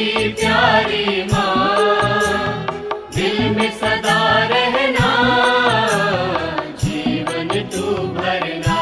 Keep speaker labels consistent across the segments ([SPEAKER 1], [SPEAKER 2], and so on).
[SPEAKER 1] की प्यारी माँ, दिल में सदा रहना, जीवन तू भरना।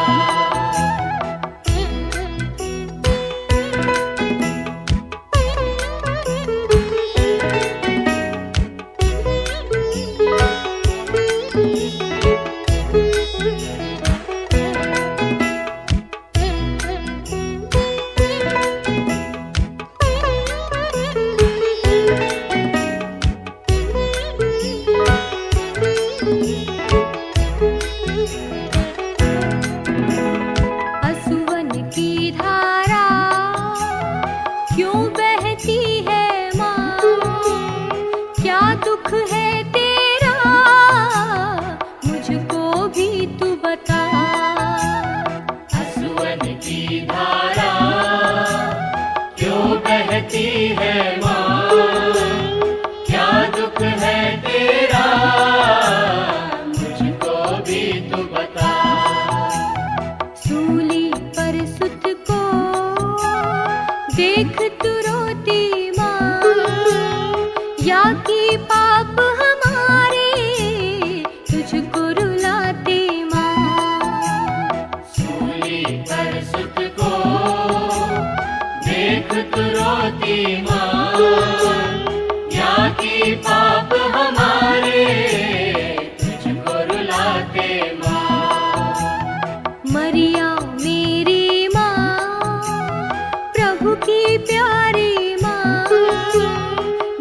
[SPEAKER 2] असुवन की धारा क्यों बहती है माँ, क्या दुख है तेरा मुझको भी तू बता।
[SPEAKER 1] असुवन की धारा क्यों बहती है माँ, क्या दुख है तेरा मुझको भी तू बता।
[SPEAKER 2] सूली पर सुत को देख तू रोती माँ, या कि पाप हमारे तुझको रुलाते माँ।
[SPEAKER 1] सूली पर सुत को देख तू रोती माँ, या कि पाप हमारे तुझको रुलाते माँ।
[SPEAKER 2] मरिया मेरी माँ, प्रभु की प्यारी माँ,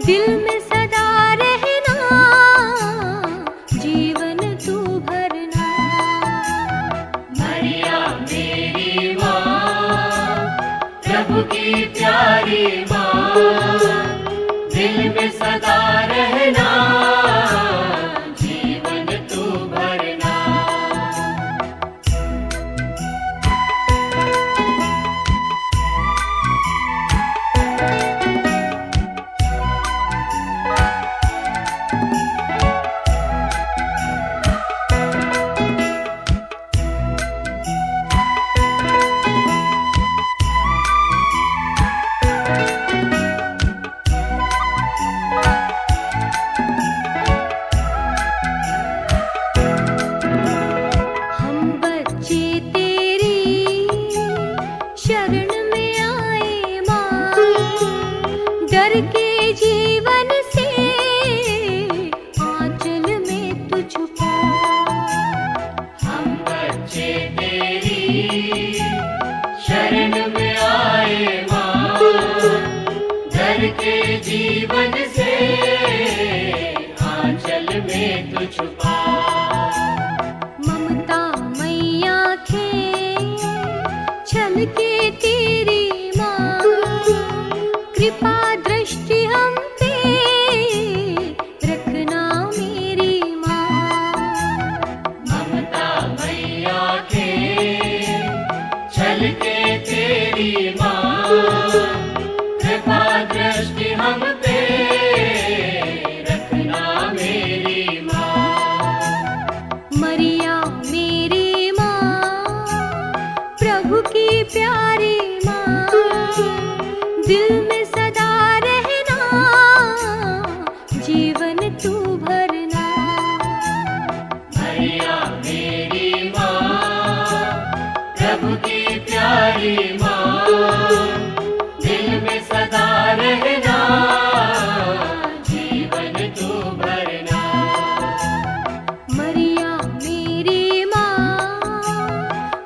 [SPEAKER 2] दिल में सदा रहना, जीवन तू भरना।
[SPEAKER 1] मरिया मेरी माँ, प्रभु की प्यारी माँ, दिल में सदा रहना, जीवन तू भरना।
[SPEAKER 2] हम बच्चे तेरी शरण में आए माँ, डर के जीवन से आंचल में तू छुपा।
[SPEAKER 1] हम बच्चे तेरी शरण में आए माँ, डर के जीवन से आंचल में तू छुपा।
[SPEAKER 2] ममता मैया खे छल के तेरी माँ, कृपा दृष्टि हम पे रखना मेरी माँ।
[SPEAKER 1] ममता मैया के छल के तेरी माँ, कृपा दृष्टि हम पे रखना मेरी माँ।
[SPEAKER 2] मरिया मेरी माँ, प्रभु की प्यारी माँ, दिल में सदा रहना, जीवन तू भरना।
[SPEAKER 1] मरिया मेरी माँ, प्रभु की प्यारी माँ, दिल में सदा रहना, जीवन तू भरना।
[SPEAKER 2] मरिया मेरी माँ,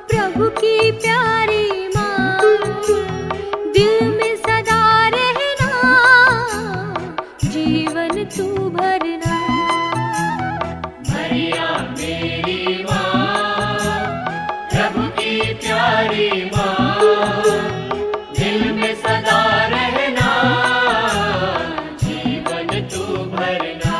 [SPEAKER 2] प्रभु की प्यारी माँ, दिल में सदा रहना, जीवन तू भरना।
[SPEAKER 1] मरिया मेरी माँ, प्रभु की प्यारी माँ, दिल में सदा रहना, जीवन तू भरना।